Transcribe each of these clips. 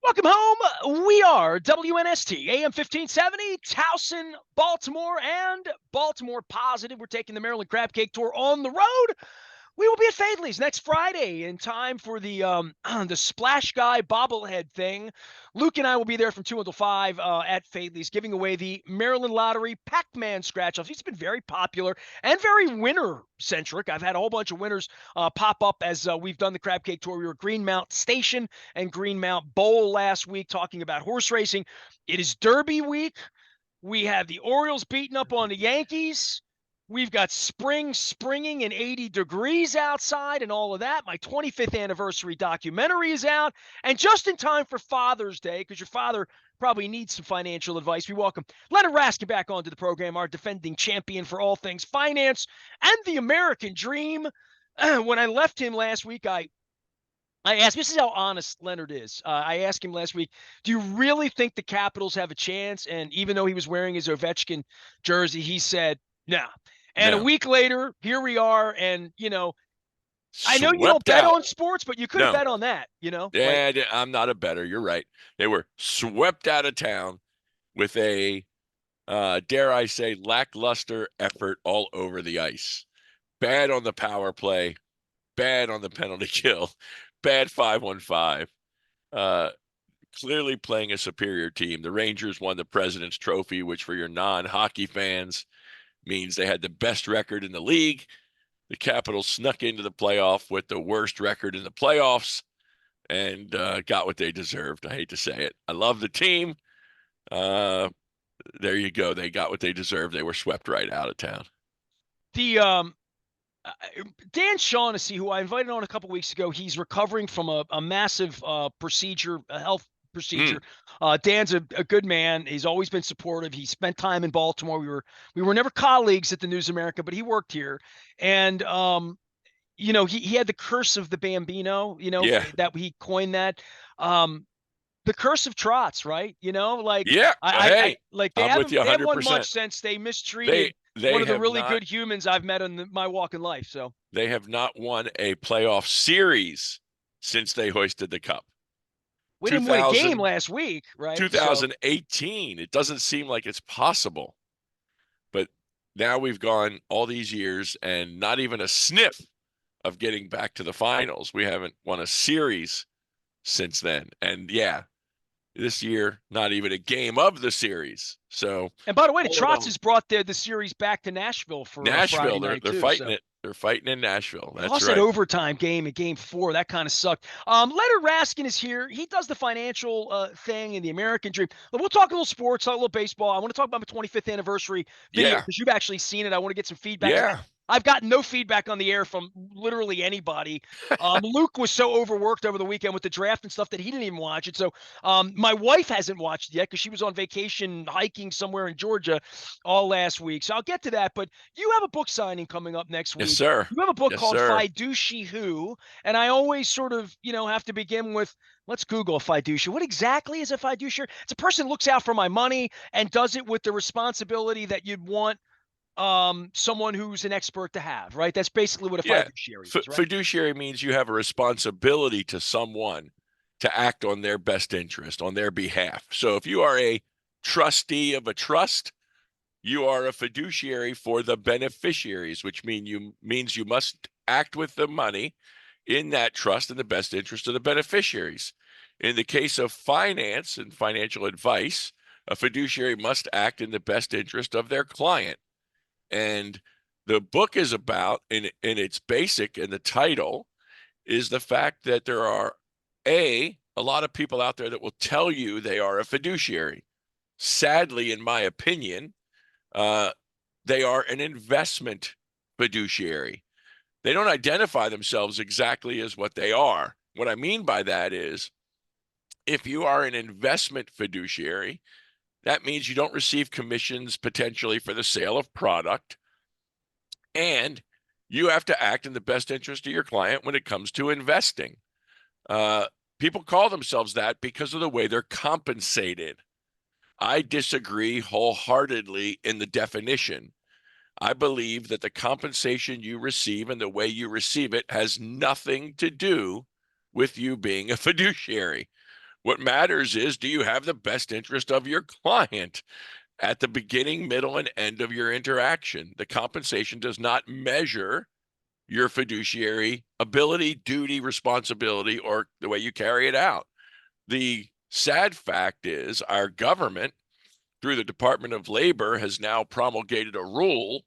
Welcome home. We are WNST, AM 1570, Towson, Baltimore, and Baltimore Positive. We're taking the Maryland Crab Cake Tour on the road. We will be at Fadley's next Friday in time for the the Splash Guy bobblehead thing. Luke and I will be there from 2 until 5 at Fadley's, giving away the Maryland Lottery Pac-Man scratch-offs. He's been very popular and very winner-centric. I've had a whole bunch of winners pop up as we've done the Crab Cake Tour. We were at Greenmount Station and Greenmount Bowl last week talking about horse racing. It is Derby week. We have the Orioles beating up on the Yankees. We've got springing and 80 degrees outside and all of that. My 25th anniversary documentary is out. And just in time for Father's Day, because your father probably needs some financial advice, we welcome Leonard Raskin back onto the program, our defending champion for all things finance and the American dream. When I left him last week, I asked, this is how honest Leonard is. I asked him last week, do you really think the Capitals have a chance? And even though he was wearing his Ovechkin jersey, he said, no. And a No. week later, here we are. And, I know you don't Swept bet out. on sports, but you could have No. bet on that, Yeah, I'm not a bettor. You're right. They were swept out of town with a, dare I say, lackluster effort all over the ice. Bad on the power play, bad on the penalty kill, bad 5-on-5. Clearly playing a superior team. The Rangers won the President's Trophy, which for your non-hockey fans means they had the best record in the league. The Capitals snuck into the playoff with the worst record in the playoffs and got what they deserved. I hate to say it. I love the team. There you go. They got what they deserved. They were swept right out of town. The Dan Shaughnessy, who I invited on a couple weeks ago, he's recovering from a massive procedure, a health procedure. Dan's a good man. He's always been supportive. He spent time in Baltimore. We were never colleagues at the News America, but he worked here. And he had the curse of the Bambino, Yeah. that he coined that. The curse of trots, right? Yeah. I Hey, like I'm with you they haven't won 100%. much since they mistreated They one of the have really not good humans I've met in my walk in life. So they have not won a playoff series since they hoisted the cup. we didn't win a game 2000, last week, right? So 2018. It doesn't seem like it's possible. But now we've gone all these years and not even a sniff of getting back to the finals. We haven't won a series since then. And yeah, this year, not even a game of the series. So, and by the way, the all in Trots all, has brought the series back to Nashville for a Friday Nashville, night they're too. fighting So it. They're fighting in Nashville. That's lost that right. overtime game in Game 4. That kind of sucked. Leonard Raskin is here. He does the financial thing in the American dream. We'll talk a little sports, talk a little baseball. I want to talk about my 25th anniversary video Yeah. because you've actually seen it. I want to get some feedback. Yeah. I've gotten no feedback on the air from literally anybody. Luke was so overworked over the weekend with the draft and stuff that he didn't even watch it. So my wife hasn't watched it yet because she was on vacation hiking somewhere in Georgia all last week. So I'll get to that. But you have a book signing coming up next Yes, week. sir. You have a book Yes, called sir. Fiduci-Who, and I always sort of, have to begin with, let's Google a fiduciary. What exactly is a fiduciary? It's a person who looks out for my money and does it with the responsibility that you'd want someone who's an expert to have, right? That's basically what a Yeah. fiduciary is, right? Fiduciary means you have a responsibility to someone to act on their best interest, on their behalf. So if you are a trustee of a trust, you are a fiduciary for the beneficiaries, which means you must act with the money in that trust in the best interest of the beneficiaries. In the case of finance and financial advice, a fiduciary must act in the best interest of their client. And the book is about, in its basic, and the title is the fact that there are a lot of people out there that will tell you they are a fiduciary. Sadly, in my opinion, they are an investment fiduciary. They don't identify themselves exactly as what they are. What I mean by that is, if you are an investment fiduciary, that means you don't receive commissions potentially for the sale of product, and you have to act in the best interest of your client when it comes to investing. People call themselves that because of the way they're compensated. I disagree wholeheartedly in the definition. I believe that the compensation you receive and the way you receive it has nothing to do with you being a fiduciary. What matters is, do you have the best interest of your client at the beginning, middle, and end of your interaction? The compensation does not measure your fiduciary ability, duty, responsibility, or the way you carry it out. The sad fact is our government, through the Department of Labor, has now promulgated a rule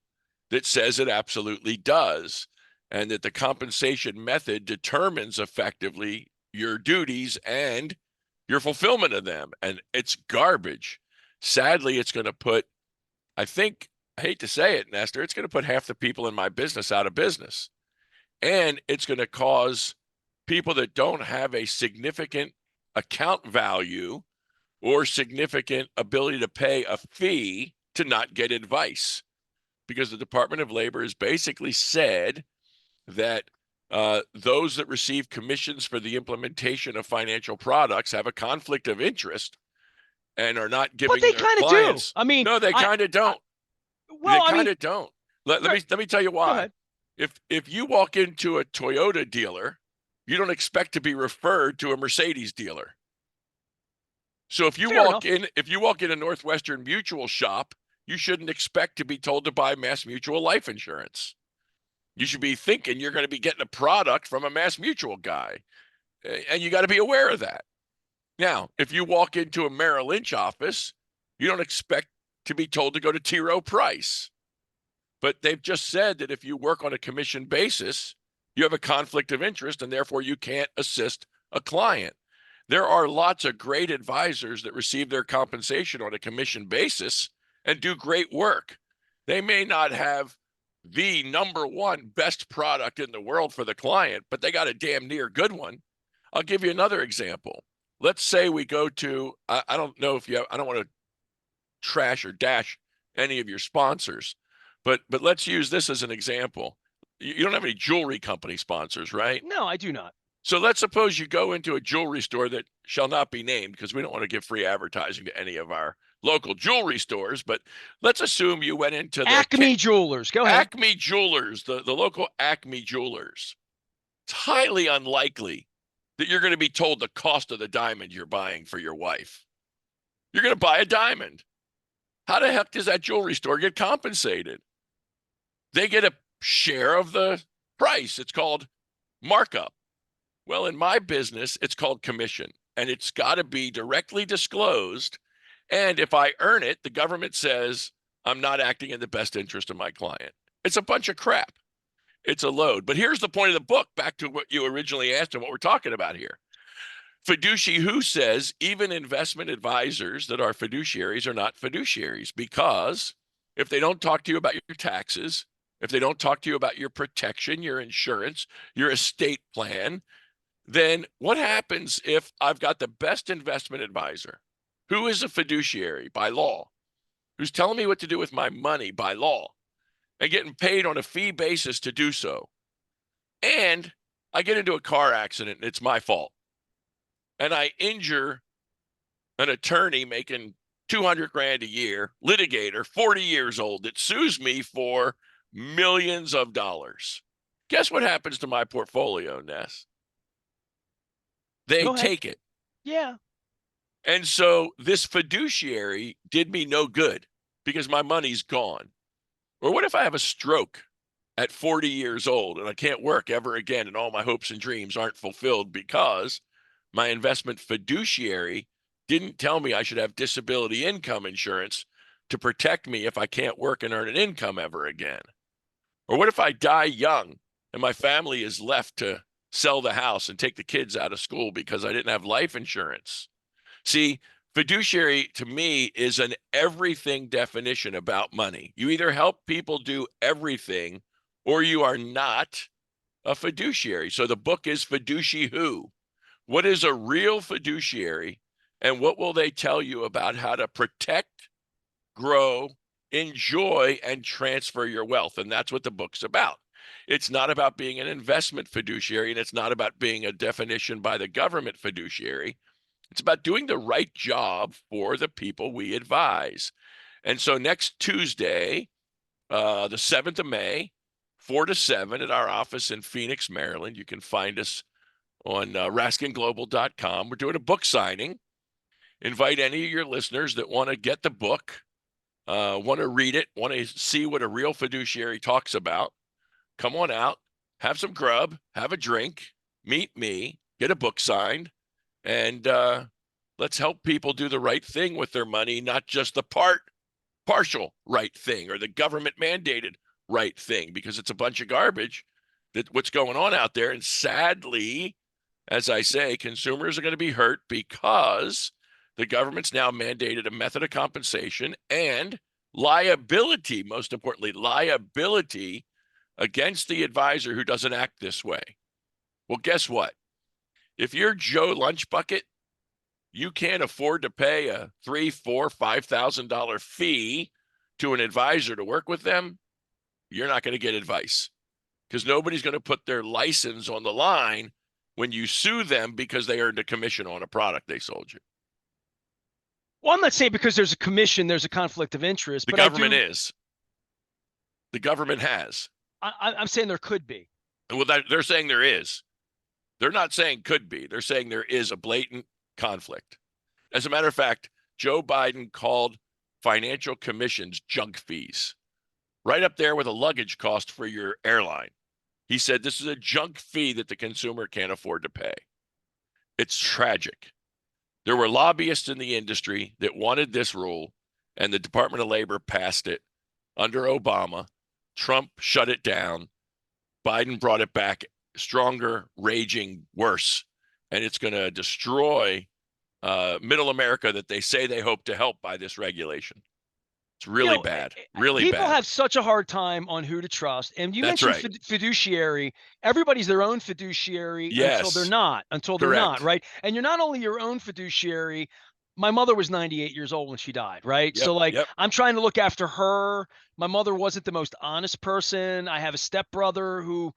that says it absolutely does, and that the compensation method determines effectively your duties and your fulfillment of them. And it's garbage. Sadly, it's going to put, I hate to say it, Nestor, it's going to put half the people in my business out of business. And it's going to cause people that don't have a significant account value or significant ability to pay a fee to not get advice, because the Department of Labor has basically said that those that receive commissions for the implementation of financial products have a conflict of interest and are not giving their clients. Do. I mean, no, they kind of don't. Well, they kind of don't. Let me tell you why. If you walk into a Toyota dealer, you don't expect to be referred to a Mercedes dealer. So if you walk in a Northwestern Mutual shop, you shouldn't expect to be told to buy Mass Mutual life insurance. You should be thinking you're going to be getting a product from a Mass Mutual guy, and you got to be aware of that. Now, if you walk into a Merrill Lynch office, you don't expect to be told to go to T. Rowe Price. But they've just said that if you work on a commission basis, you have a conflict of interest, and therefore you can't assist a client. There are lots of great advisors that receive their compensation on a commission basis and do great work. They may not have the number one best product in the world for the client, but they got a damn near good one. I'll give you another example. Let's say we go to, I don't know if you have, I don't want to trash or dash any of your sponsors, but let's use this as an example. You don't have any jewelry company sponsors, right? No, I do not. So let's suppose you go into a jewelry store that shall not be named, because we don't want to give free advertising to any of our local jewelry stores. But let's assume you went into the Acme Jewelers. Go ahead. Acme Jewelers, the local Acme Jewelers. It's highly unlikely that you're going to be told the cost of the diamond you're buying for your wife. You're going to buy a diamond. How the heck does that jewelry store get compensated? They get a share of the price. It's called markup. Well, in my business, it's called commission, and it's got to be directly disclosed. And if I earn it, the government says I'm not acting in the best interest of my client. It's a bunch of crap. It's a load. But here's the point of the book, back to what you originally asked and what we're talking about here. Fiduci-Who says even investment advisors that are fiduciaries are not fiduciaries, because if they don't talk to you about your taxes, if they don't talk to you about your protection, your insurance, your estate plan, then what happens if I've got the best investment advisor, who is a fiduciary by law, who's telling me what to do with my money by law and getting paid on a fee basis to do so, and I get into a car accident and it's my fault, and I injure an attorney making 200 grand a year, litigator, 40 years old, that sues me for millions of dollars? Guess what happens to my portfolio, Ness? They take it. Yeah. And so this fiduciary did me no good because my money's gone. Or what if I have a stroke at 40 years old and I can't work ever again, and all my hopes and dreams aren't fulfilled because my investment fiduciary didn't tell me I should have disability income insurance to protect me if I can't work and earn an income ever again? Or what if I die young and my family is left to sell the house and take the kids out of school because I didn't have life insurance? See, fiduciary to me is an everything definition about money. You either help people do everything or you are not a fiduciary. So the book is Fiduci-Who. What is a real fiduciary, and what will they tell you about how to protect, grow, enjoy, and transfer your wealth? And that's what the book's about. It's not about being an investment fiduciary, and it's not about being a definition by the government fiduciary. It's about doing the right job for the people we advise. And so next Tuesday, the 7th of May, 4 to 7 at our office in Phoenix, Maryland, you can find us on raskinglobal.com. We're doing a book signing. Invite any of your listeners that want to get the book, want to read it, want to see what a real fiduciary talks about. Come on out, have some grub, have a drink, meet me, get a book signed, and let's help people do the right thing with their money, not just the partial right thing or the government mandated right thing, because it's a bunch of garbage that what's going on out there. And sadly, as I say, consumers are going to be hurt because the government's now mandated a method of compensation and liability, most importantly, liability against the advisor who doesn't act this way. Well, guess what? If you're Joe Lunchbucket, you can't afford to pay a $3,000, $4,000, $5,000 fee to an advisor to work with them. You're not going to get advice because nobody's going to put their license on the line when you sue them because they earned a commission on a product they sold you. Well, I'm not saying because there's a commission, there's a conflict of interest. The but government is. The government has. I'm saying there could be. Well, they're saying there is. They're not saying could be. They're saying there is a blatant conflict. As a matter of fact, Joe Biden called financial commissions junk fees, right up there with a luggage cost for your airline. He said this is a junk fee that the consumer can't afford to pay. It's tragic. There were lobbyists in the industry that wanted this rule, and the Department of Labor passed it under Obama. Trump shut it down. Biden brought it back stronger, raging, worse. And it's going to destroy middle America that they say they hope to help by this regulation. It's really bad, really bad. People have such a hard time on who to trust. And you mentioned fiduciary. Everybody's their own fiduciary until they're not, right? And you're not only your own fiduciary. My mother was 98 years old when she died, right? So I'm trying to look after her. My mother wasn't the most honest person. I have a stepbrother who,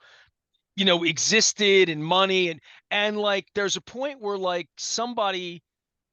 existed in money. And like, there's a point where like somebody,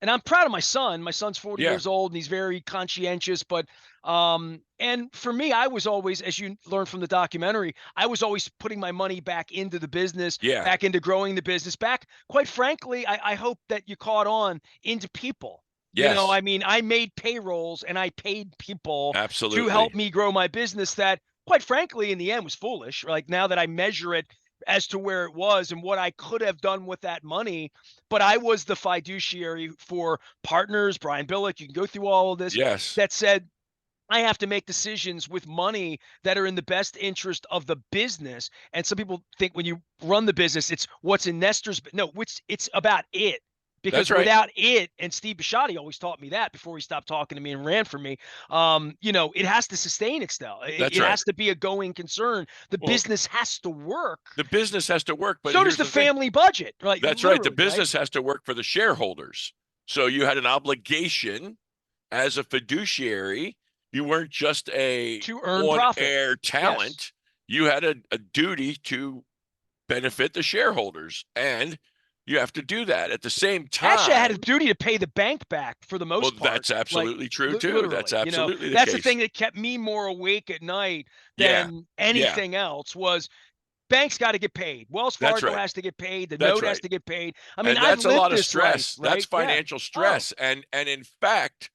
and I'm proud of my son. My son's 40 years old and he's very conscientious, but, and for me, I was always, as you learned from the documentary, I was always putting my money back into the business, back into growing the business, back, quite frankly, I hope that you caught on into people. Yes. I mean, I made payrolls and I paid people Absolutely to help me grow my business that, quite frankly, in the end was foolish. Like now that I measure it as to where it was and what I could have done with that money. But I was the fiduciary for partners, Brian Billick, you can go through all of this, that said, I have to make decisions with money that are in the best interest of the business. And some people think when you run the business, it's what's in Nestor's, but no, it's about it. Because without it, and Steve Bisciotti always taught me that before he stopped talking to me and ran from me, it has to sustain itself. It has to be a going concern. The business has to work. The business has to work. But so does the family budget. Right? That's right. The business has to work for the shareholders. So you had an obligation as a fiduciary. You weren't just to earn on-air talent. You had a duty to benefit the shareholders. And you have to do that at the same time. Actually, I had a duty to pay the bank back for the most part. Well, that's absolutely true too. Literally, that's absolutely the that's case. The thing that kept me more awake at night than anything else was banks got to get paid. Wells Fargo has to get paid. The note has to get paid. I mean, that's a lot of stress. Life, right? That's financial stress. And in fact,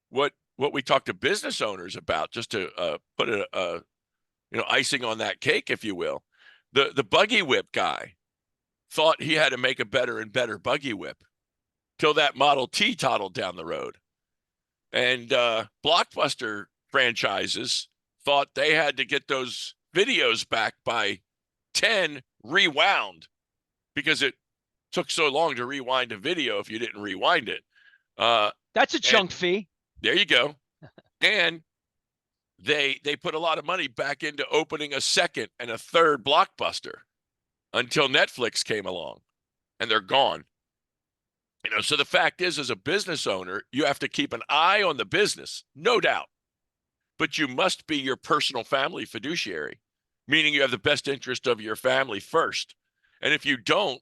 what we talk to business owners about, just to put a icing on that cake, if you will, the buggy whip guy thought he had to make a better and better buggy whip till that Model T toddled down the road. And Blockbuster franchises thought they had to get those videos back by 10 rewound because it took so long to rewind a video if you didn't rewind it. That's a chunk fee. There you go. And they put a lot of money back into opening a second and a third Blockbuster until Netflix came along, and they're gone. So the fact is, as a business owner, you have to keep an eye on the business, no doubt, but you must be your personal family fiduciary, meaning you have the best interest of your family first. And if you don't,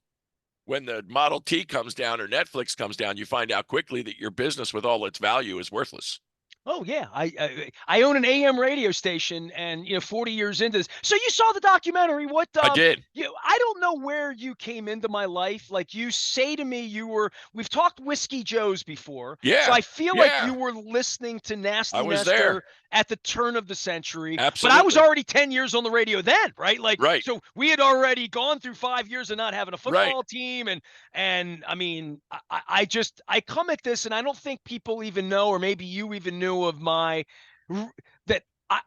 when the Model T comes down or Netflix comes down, you find out quickly that your business with all its value is worthless. Oh yeah, I own an AM radio station, and 40 years into this. So you saw the documentary. What I did. I don't know where you came into my life. Like, you say to me, we've talked Whiskey Joes before, so Yeah. I feel like you Yeah. were listening to I Nasty was there. Nestor at the turn of the century. But I was Absolutely. already 10 years on the radio then, right? Like, Right. so we had already gone through 5 years of not having a Right. football team, and I mean, I come at this, and I don't think people even know, or maybe you even knew of that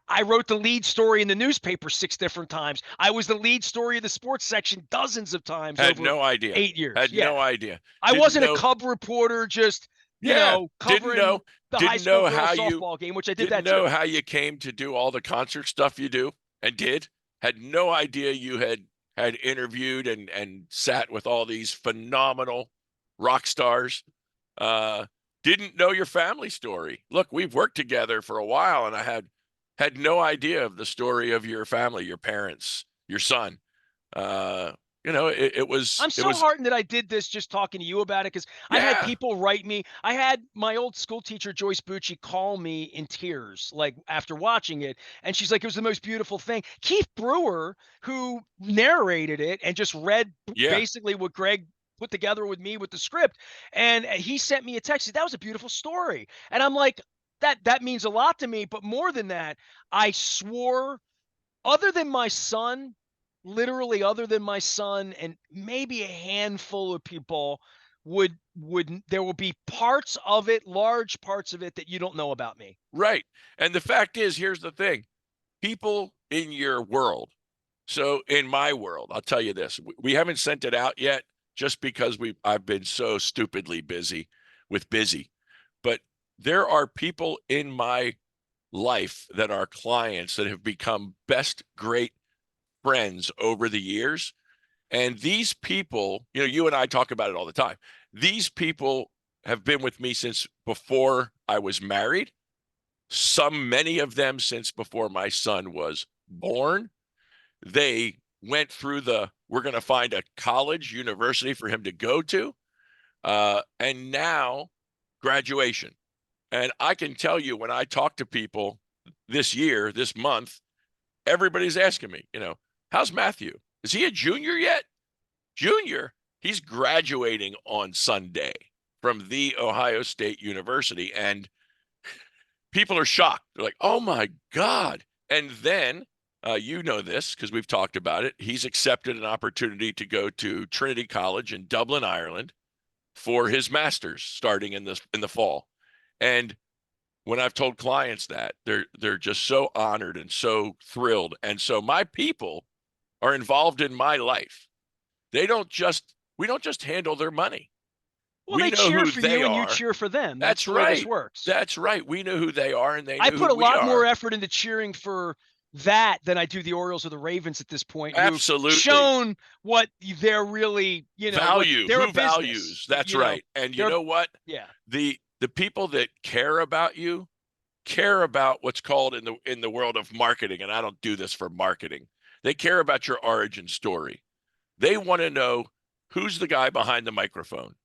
I wrote the lead story in the newspaper 6 different times. I was the lead story of the sports section dozens of times Had over no idea. 8 years. Had Yeah. no idea. I Didn't wasn't a know. Cub reporter, just, Yeah. Didn't covering know. the high Didn't school know girls how you softball game, which I did didn't that know too. how you came to do all the concert stuff you do and did. Had no idea you had interviewed and sat with all these phenomenal rock stars. Uh, didn't know your family story. Look, we've worked together for a while, and I had no idea of the story of your family, your parents, your son. Uh, it was I'm so heartened that I did this just talking to you about it, because I've had yeah, people write me. I had my old school teacher, Joyce Bucci, call me in tears, like, after watching it. And she's like, it was the most beautiful thing. Keith Brewer, who narrated it and just read yeah, basically what Greg put together with me with the script. And he sent me a text. He said, that was a beautiful story. And I'm like, that means a lot to me. But more than that, I swore, other than my son, literally other than my son and maybe a handful of people, would there will be parts of it, large parts of it, that you don't know about me. right. And the fact is, here's the thing: people in your world. So in my world, I'll tell you this: we haven't sent it out yet, just because I've been so stupidly busy with busy. But there are people in my life that are clients that have become best great friends over the years. And these people, you and I talk about it all the time. These people have been with me since before I was married. Many of them since before my son was born. They went through we're going to find a college, university for him to go to. And now graduation. And I can tell you, when I talk to people this month, everybody's asking me, how's Matthew? Is he a junior yet? Junior? He's graduating on Sunday from the Ohio State University. And people are shocked. They're like, oh my God. And then, you know this because we've talked about it. He's accepted an opportunity to go to Trinity College in Dublin, Ireland for his master's starting in the fall. And when I've told clients that, they're just so honored and so thrilled. And so my people are involved in my life. We don't just handle their money. Well, We they know cheer who for they you and you are. cheer for them. That's That's the way this right. works. That's right. We know who they are, and they I know who put a we lot more are. effort into cheering for that than I do the Orioles or the Ravens at this point, who've Absolutely. shown what they're really, what they're a Who business. values. That's right. And you They're, know what? yeah. The people that care about you care about what's called in the world of marketing, and I don't do this for marketing. They care about your origin story. They want to know who's the guy behind the microphone.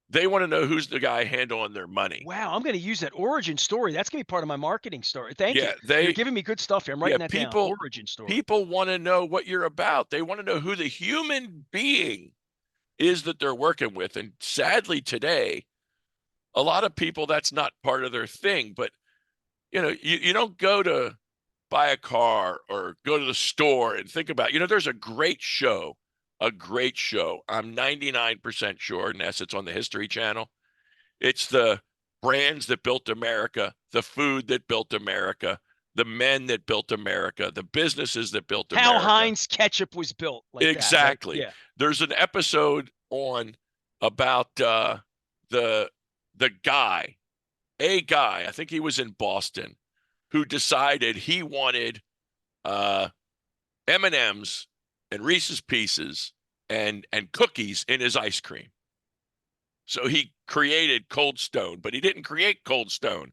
They want to know who's the guy handling their money. Wow, I'm going to use that origin story. That's going to be part of my marketing story. Thank you. Yeah, You're giving me good stuff here. I'm writing that down. people Origin story. people want to know what you're about. They want to know who the human being is that they're working with. And sadly today, a lot of people, that's not part of their thing. But you don't go to buy a car or go to the store and think about, there's a great show. I'm 99% sure, Ness, it's on the History Channel. It's the brands that built America, the food that built America, the men that built America, the businesses that built How America. Heinz ketchup was built, like that, right? Exactly. Yeah. There's an episode on about the guy, I think he was in Boston, who decided he wanted M&Ms and Reese's Pieces and cookies in his ice cream. So he created Cold Stone, but he didn't create Cold Stone.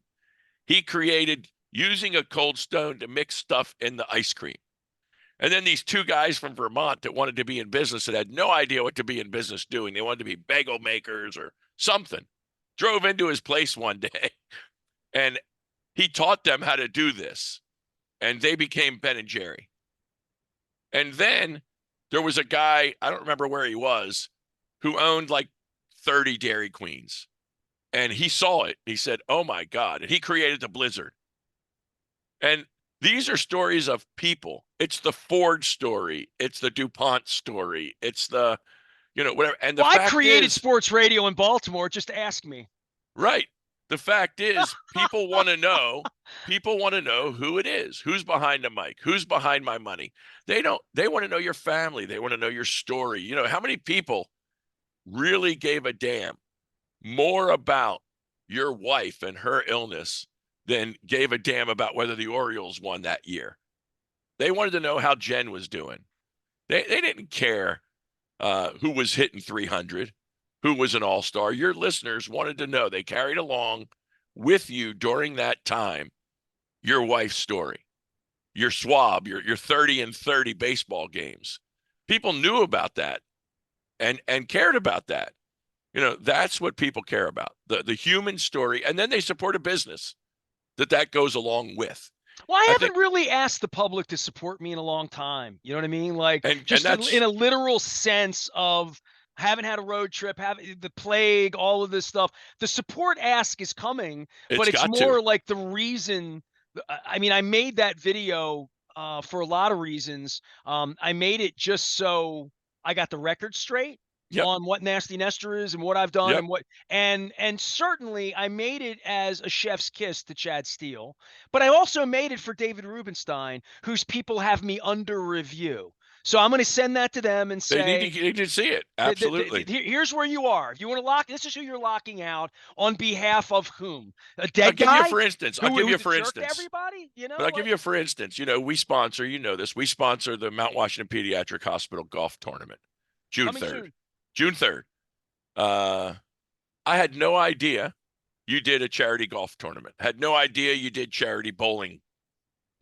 He created using a Cold Stone to mix stuff in the ice cream. And then these two guys from Vermont that wanted to be in business that had no idea what to be in business doing. They wanted to be bagel makers or something. Drove into his place one day and He taught them how to do this, and they became Ben and Jerry. And then there was a guy, I don't remember where he was, who owned like 30 Dairy Queens. And he saw it. He said, "Oh my God." And he created the Blizzard. And these are stories of people. It's the Ford story. It's the DuPont story. It's the, whatever. And the Well, I fact created is, sports radio in Baltimore. Just ask me. right. The fact is, people want to know. People want to know who it is, who's behind the mic, who's behind my money. They want to know your family. They want to know your story. How many people really gave a damn more about your wife and her illness than gave a damn about whether the Orioles won that year? They wanted to know how Jen was doing. They didn't care who was hitting 300, who was an all-star. Your listeners wanted to know. They carried along with you during that time your wife's story, your swab, your 30 and 30 baseball games. People knew about that and cared about that. That's what people care about, the human story. And then they support a business that goes along with. Well, I haven't really asked the public to support me in a long time. You know what I mean? Like, just in a literal sense of haven't had a road trip, having the plague, all of this stuff. The support ask is coming, but it's more like the reason. I mean, I made that video for a lot of reasons. I made it just so I got the record straight. Yep. On what Nasty Nestor is and what I've done. Yep. And certainly I made it as a chef's kiss to Chad Steele, but I also made it for David Rubenstein, whose people have me under review. So I'm going to send that to them and say they need to see it. Absolutely. Here's where you are. If you want to lock, this is who you're locking out on behalf of whom? A dead I'll guy? Give you for instance. I'll give you for instance. Everybody, But I'll give you for instance. We sponsor. We sponsor the Mount Washington Pediatric Hospital golf tournament, June 3rd. June 3rd. I had no idea you did a charity golf tournament. Had no idea you did charity bowling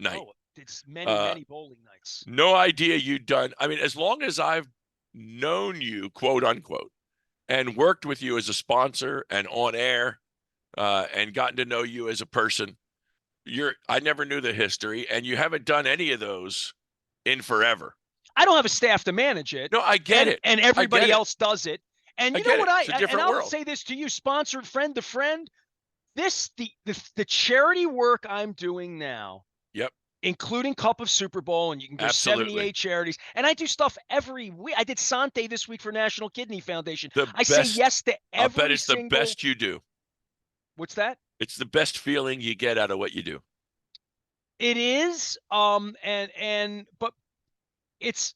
night. Oh, it's many bowling nights. No idea you'd done. I mean, as long as I've known you, quote unquote, and worked with you as a sponsor and on air, and gotten to know you as a person, I never knew the history, and you haven't done any of those in forever. I don't have a staff to manage it. No, I get it. And everybody else does it. And you know what? I'll say this to you, sponsored friend to friend. The charity work I'm doing now. Yep. Including Cup of Super Bowl, and you can go 78 charities. And I do stuff every week. I did Sante this week for National Kidney Foundation. I say yes to every I bet it's the best you do. What's that? It's the best feeling you get out of what you do. It is. But it's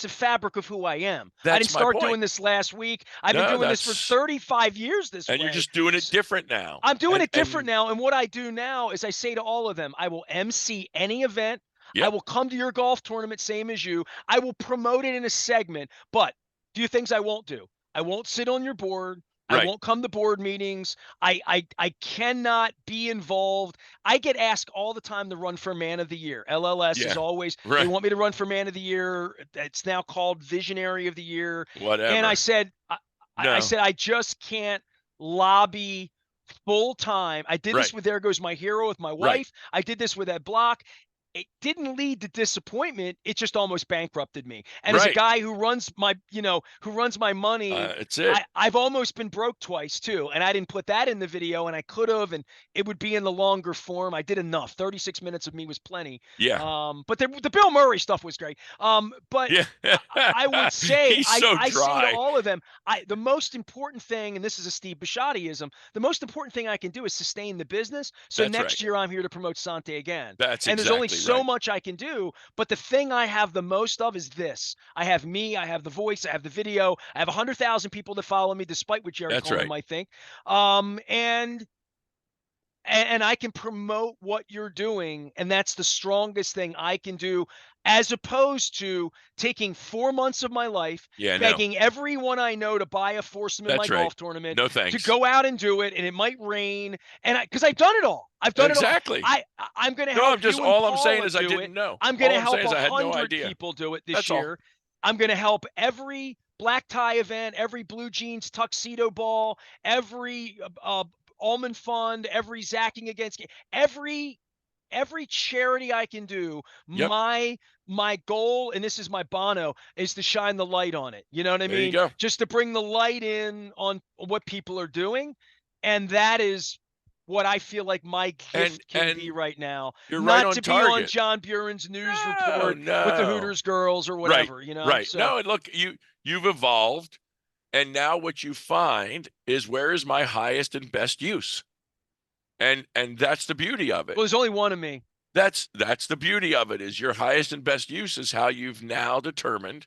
a fabric of who I am. I didn't start doing this last week. I've been doing this for 35 years this way. And you're just doing it different now. I'm doing it different now. And what I do now is I say to all of them, I will MC any event. Yep. I will come to your golf tournament, same as you. I will promote it in a segment, but a few things I won't do. I won't sit on your board. I won't come to board meetings. I cannot be involved. I get asked all the time to run for Man of the Year. LLS is always, they want me to run for Man of the Year. It's now called Visionary of the Year. Whatever. And I said, I just can't lobby full time. I did this with There Goes My Hero with my wife. I did this with Ed Block. It didn't lead to disappointment. It just almost bankrupted me. And as a guy who runs my money, I've almost been broke twice too. And I didn't put that in the video, and I could have, and it would be in the longer form. I did enough. 36 minutes of me was plenty. Yeah. But the Bill Murray stuff was great. But I would say, I say to all of them, the most important thing, and this is a Steve Bisciottiism, the most important thing I can do is sustain the business. So next year I'm here to promote Sante again. And there's only so much I can do, but the thing I have the most of is this. I have me, I have the voice, I have the video, I have 100,000 people that follow me, despite what Jerry Coleman might think. And I can promote what you're doing, and that's the strongest thing I can do, as opposed to taking 4 months of my life, begging everyone I know to buy a foursome in my golf tournament, to go out and do it, and it might rain, and because I've done it all. I've done it all. I'm going to help you. All I'm saying is I didn't know. I'm going to help 100 people do it this year. I'm going to help every black tie event, every blue jeans tuxedo ball, every Almond Fund, every Zacking Against every charity I can do. Yep. My goal, and this is my Bono, is to shine the light on it. You know what I There you mean? go. Just to bring the light in on what people are doing. And that is what I feel like my gift can be And right now. you're right Not on to be on target. John Buren's news No, report with the no. Hooters girls or Right, whatever, you know? right. So No, and look, you've evolved, and now what you find is where is my highest and best use, and that's the beauty of it. well, there's only one of me. That's the beauty of it is your highest and best use is how you've now determined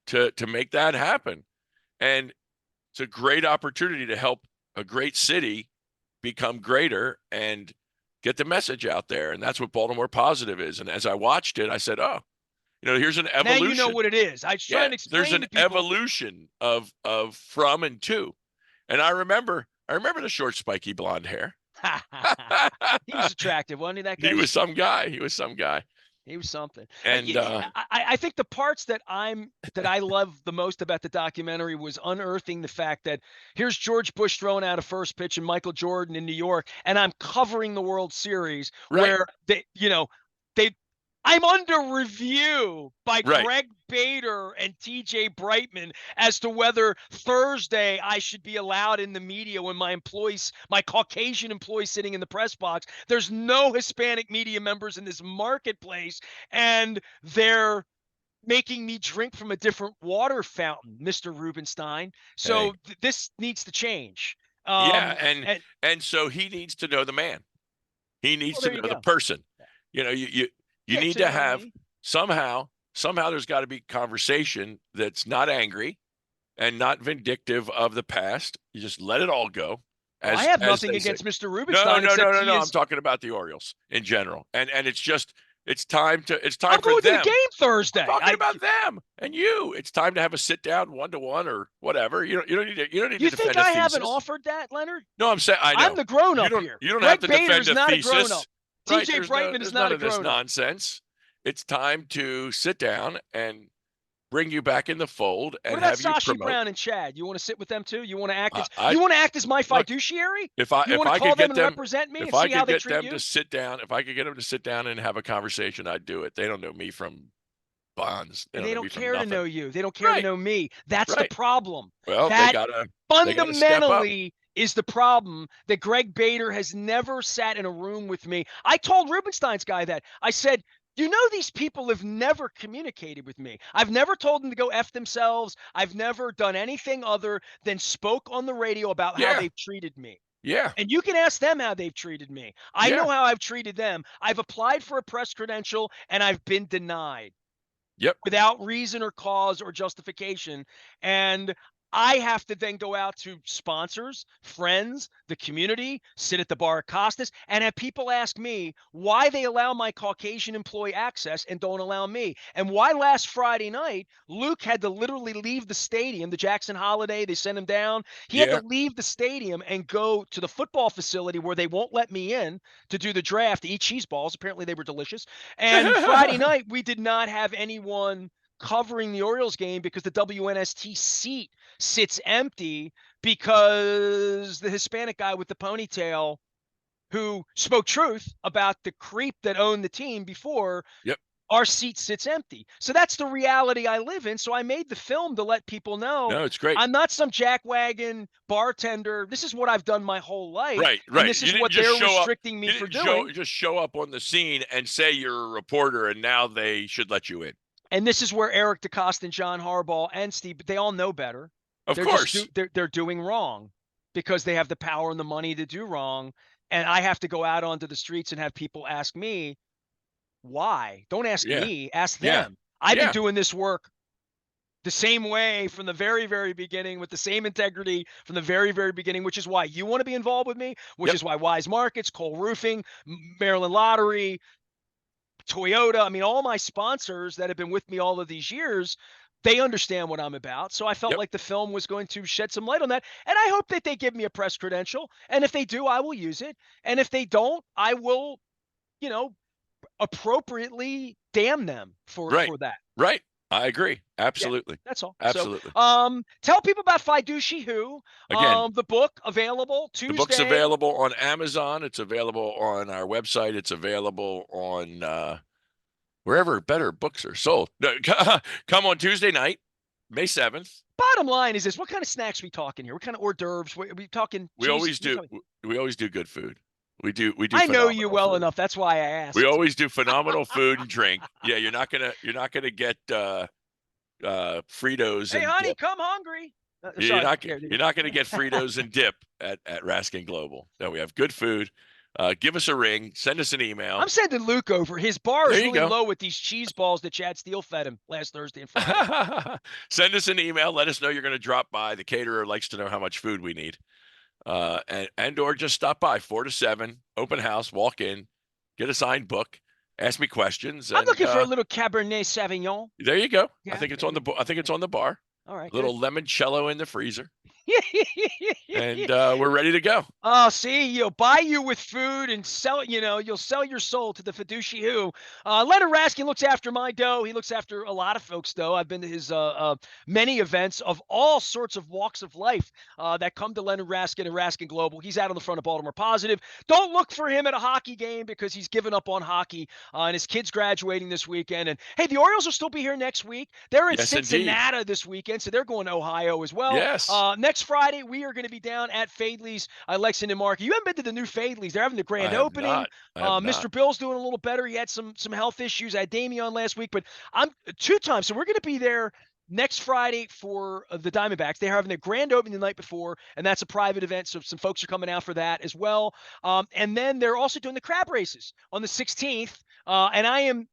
to make that happen, and it's a great opportunity to help a great city become greater and get the message out there, and that's what Baltimore Positive is. And as I watched it, I said, oh, here's an Now you know evolution. what it is. I was Yeah, trying to there's explain an to people. evolution of from and to. And I remember the short spiky blonde hair. He was attractive, wasn't he? That guy He was some guy. He was some guy. He was something. And I think the parts that I love the most about the documentary was unearthing the fact that here's George Bush throwing out a first pitch and Michael Jordan in New York, and I'm covering the World Series right, where I'm under review by right. Greg Bader and TJ Brightman as to whether Thursday I should be allowed in the media when my Caucasian employees sitting in the press box. There's no Hispanic media members in this marketplace, and they're making me drink from a different water fountain, Mr. Rubenstein. So this needs to change. Yeah, and so he needs to know the man. He needs to know the person. You need to have somehow there's got to be conversation that's not angry and not vindictive of the past. You just let it all go. I have nothing against Mr. Rubenstein. No. I'm talking about the Orioles in general, and it's time I'm for going to them. the game Thursday. I'm talking about them and you. It's time to have a sit down 1-to-1 or whatever. You don't need to defend a thesis. You think I haven't offered that, Leonard? No, I'm saying I know. I'm the grown up here. You don't Greg have to Bader's defend a not thesis. A grown up. Right, TJ Brightman is not a grown up. Nonsense. It's time to sit down and bring you back in the fold and what about have you Sashi promote. Brown and Chad? You want to sit with them too? You want to act as my fiduciary? If I want to call them and represent me and see how they treat you? To sit down, if I could get them to sit down and have a conversation, I'd do it. They don't know me from bonds. They don't care to know you. They don't care to know me. That's the problem. Well, that they gotta fundamentally is the problem that Greg Bader has never sat in a room with me. I told Rubenstein's guy that. I said, these people have never communicated with me. I've never told them to go F themselves. I've never done anything other than spoke on the radio about how they've treated me. Yeah. And you can ask them how they've treated me. I know how I've treated them. I've applied for a press credential and I've been denied. Yep. Without reason or cause or justification. And I have to then go out to sponsors, friends, the community, sit at the bar at Costas, and have people ask me why they allow my Caucasian employee access and don't allow me. And why last Friday night, Luke had to literally leave the stadium, the Jackson Holiday, they sent him down. He had to leave the stadium and go to the football facility where they won't let me in to do the draft, to eat cheese balls. Apparently they were delicious. And Friday night, we did not have anyone covering the Orioles game because the WNST seat sits empty because the Hispanic guy with the ponytail who spoke truth about the creep that owned the team before, our seat sits empty. So that's the reality I live in. So I made the film to let people know. No, it's great. I'm not some jackwagon bartender. This is what I've done my whole life. Right. And this is what they're restricting me for doing. Just show up on the scene and say you're a reporter and now they should let you in. And this is where Eric DeCosta and John Harbaugh and Steve, they all know better. Of course. They're doing wrong because they have the power and the money to do wrong. And I have to go out onto the streets and have people ask me, why? Don't ask me, ask them. I've been doing this work the same way from the very, very beginning with the same integrity from the very, very beginning, which is why you want to be involved with me, which is why Wise Markets, Cole Roofing, Maryland Lottery, Toyota, I mean, all my sponsors that have been with me all of these years, they understand what I'm about. So I felt like the film was going to shed some light on that. And I hope that they give me a press credential. And if they do, I will use it. And if they don't, I will, appropriately damn them for that. Right. I agree. Yeah, Absolutely. that's all. Absolutely. So, tell people about Fiduci-Who. Again, The book available the book's Tuesday. available on Amazon. It's available on our website. It's available on wherever better books are sold. No, come on Tuesday night, May 7th. Bottom line is this: what kind of snacks we talking here? What kind of hors d'oeuvres? Are we talking We cheese? always do. We always do good food. We do I know you phenomenal well food. enough. That's why I We asked. always do phenomenal food and drink. Yeah, you're not gonna get Fritos Hey, and honey, dip. come hungry. You're Sorry. not Yeah, you're not gonna get Fritos and dip at Raskin Global. No, we have good food. Give us a ring. Send us an email. I'm sending Luke over. His bar There is you really go. low with these cheese balls that Chad Steele fed him last Thursday and Friday. Send us an email. Let us know you're going to drop by. The caterer likes to know how much food we need. And or just stop by 4 to 7, open house, walk in, get a signed book, ask me questions, I'm and looking for a little Cabernet Sauvignon. there you go. I Yeah. think it's on the I think it's on the bar. All right. A little limoncello in the freezer, Good. and we're ready to go. Oh, see, you'll buy you with food and sell, you'll sell your soul to the Fiduci-Who. Leonard Raskin looks after my dough. He looks after a lot of folks, though. I've been to his many events of all sorts of walks of life that come to Leonard Raskin and Raskin Global. He's out on the front of Baltimore Positive. Don't look for him at a hockey game because he's given up on hockey and his kid's graduating this weekend. And hey, the Orioles will still be here next week. They're in Yes, indeed. Cincinnati this weekend, so they're going to Ohio as well. Yes. Next Friday, we are going to be down at Fadley's, Lexington Market. You haven't been to the new Fadley's. They're having the I grand have opening. not. I have Mr. not. Bill's doing a little better. He had some health issues. I had Damian last week, but I'm 2 times. So we're going to be there next Friday for the Diamondbacks. They're having their grand opening the night before, and that's a private event. So some folks are coming out for that as well. And then they're also doing the crab races on the 16th. And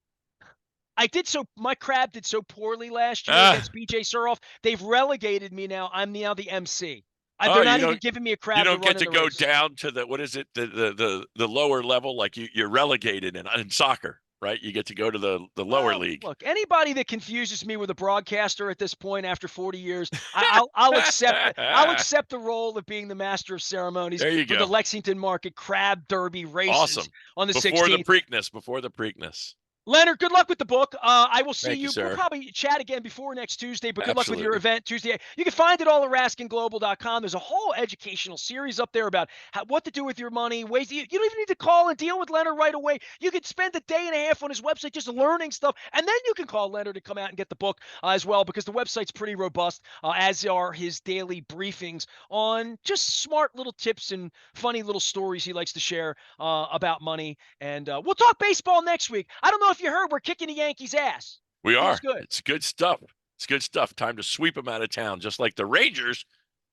my crab did so poorly last year against BJ Suroff. They've relegated me now. I'm now the MC. They're not even giving me a crab. You don't get to go race. down to the, what is it, the lower level, like you're relegated in soccer, right? You get to go to the lower league. Look, anybody that confuses me with a broadcaster at this point after 40 years, I'll accept I'll accept the role of being the master of ceremonies There you for go. the Lexington Market Crab Derby races Awesome. on the Before 16th. Before the Preakness. Leonard, good luck with the book. I will see Thank you, you. sir. We'll probably chat again before next Tuesday, but good luck with your Absolutely. event Tuesday. You can find it all at RaskinGlobal.com. There's a whole educational series up there about what to do with your money, ways you don't even need to call and deal with Leonard right away. You could spend a day and a half on his website just learning stuff, and then you can call Leonard to come out and get the book as well, because the website's pretty robust, as are his daily briefings on just smart little tips and funny little stories he likes to share about money. And we'll talk baseball next week. I don't know if you heard, we're kicking the Yankees' ass. We are. Feels good. It's good stuff. It's good stuff. Time to sweep them out of town, just like the Rangers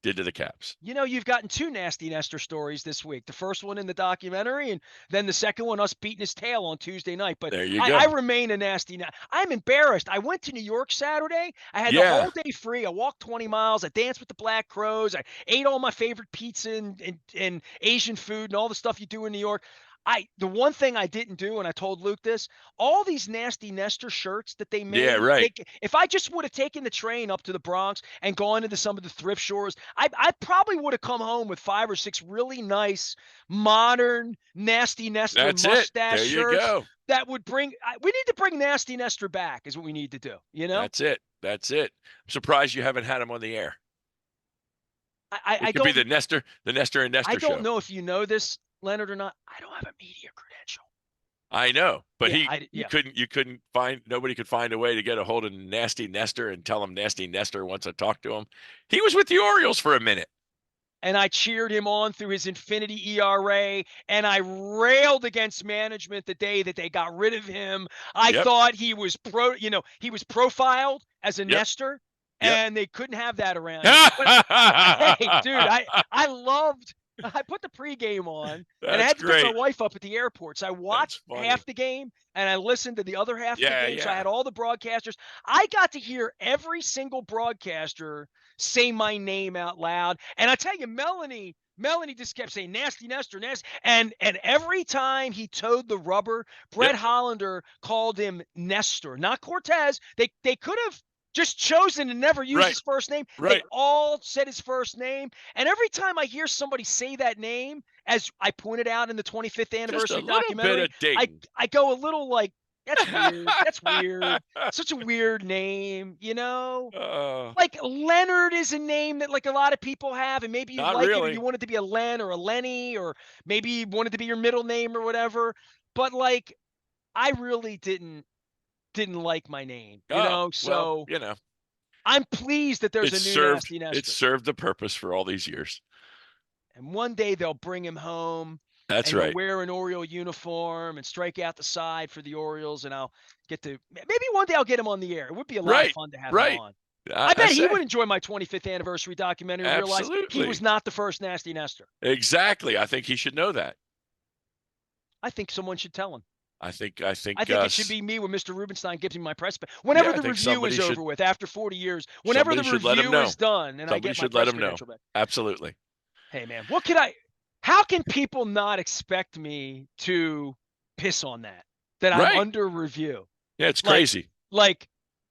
did to the Caps. You've gotten 2 nasty Nestor stories this week. The first one in the documentary, and then the second one, us beating his tail on Tuesday night. But there you go. I remain a nasty. I'm embarrassed. I went to New York Saturday. I had the whole day free. I walked 20 miles. I danced with the Black Crows. I ate all my favorite pizza and Asian food and all the stuff you do in New York. The one thing I didn't do, and I told Luke this, all these nasty Nestor shirts that they made. Yeah, right. If I just would have taken the train up to the Bronx and gone into some of the thrift stores, I probably would have come home with 5 or 6 really nice, modern, nasty Nestor mustache shirts. Go. That would bring. We need to bring nasty Nestor back. Is what we need to do. That's it. I'm surprised you haven't had him on the air. I could be the Nestor and Nestor I show. don't know if you know this, Leonard, or not. I don't have a media credential. I know, but nobody could find a way to get a hold of Nasty Nestor and tell him Nasty Nestor wants to talk to him. He was with the Orioles for a minute. And I cheered him on through his infinity ERA, and I railed against management the day that they got rid of him. I thought he was profiled as a Nestor, and they couldn't have that around. Hey, dude, I put the pregame on, and I had to pick my wife up at the airport. So I watched half the game, and I listened to the other half of the game. So I had all the broadcasters. I got to hear every single broadcaster say my name out loud. And I tell you, Melanie just kept saying Nasty Nestor, Nasty. And every time he towed the rubber, Brett Hollander called him Nestor, not Cortez. They could have just chosen to never use his first name. They all said his first name. And every time I hear somebody say that name, as I pointed out in the 25th anniversary documentary, I go a little like That's weird. That's weird. Such a weird name, you know? Uh, Like Leonard is a name that like a lot of people have, and maybe you not like it or really. you want it to be a Len or a Lenny, or maybe you want it to be your middle name or whatever. But like I really didn't like my name, you Oh, know? well, So you know, I'm pleased that there's it's a new served Nasty it Nestor. served the purpose for all these years. And one day they'll bring him home That's and he'll right. wear an Oriole uniform and strike out the side for the Orioles. And I'll get to maybe one day I'll get him on the air. It would be a lot of Right. fun to have him Right. on. I I bet he would say enjoy my 25th anniversary documentary and realize he was absolutely. not the first Nasty Nestor. Exactly. I think he should know that. I think someone should tell him. I think I I think think it should be me when Mr. Rubenstein gives me my press. yeah, Whenever I the think review is over with after 40 years, whenever the somebody should let him review know. is done and I Somebody get my should let press him know. credential back, Absolutely. hey man, what could I how can people not expect me to piss on that? That I'm Right. under review. Yeah, it's Like crazy. like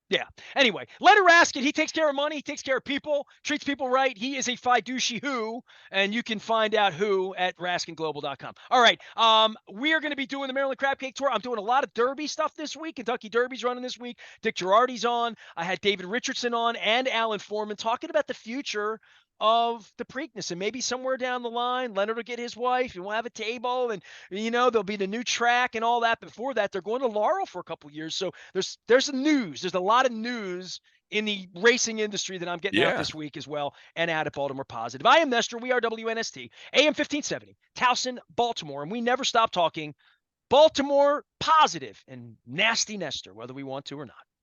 yeah. Anyway, Leonard Raskin, he takes care of money, he takes care of people, treats people right. He is a Fiduici-Who, and you can find out who at raskinglobal.com. All right. We are going to be doing the Maryland Crab Cake Tour. I'm doing a lot of Derby stuff this week. Kentucky Derby's running this week. Dick Girardi's on. I had David Richardson on and Alan Foreman talking about the future of the Preakness, and maybe somewhere down the line, Leonard will get his wife, and we'll have a table, and there'll be the new track and all that. Before that, they're going to Laurel for a couple years, so there's some news. There's a lot of news in the racing industry that I'm getting out Yeah. this week as well, and out at Baltimore Positive. I am Nestor. We are WNST, AM 1570, Towson, Baltimore, and we never stop talking Baltimore Positive and Nasty Nestor, whether we want to or not.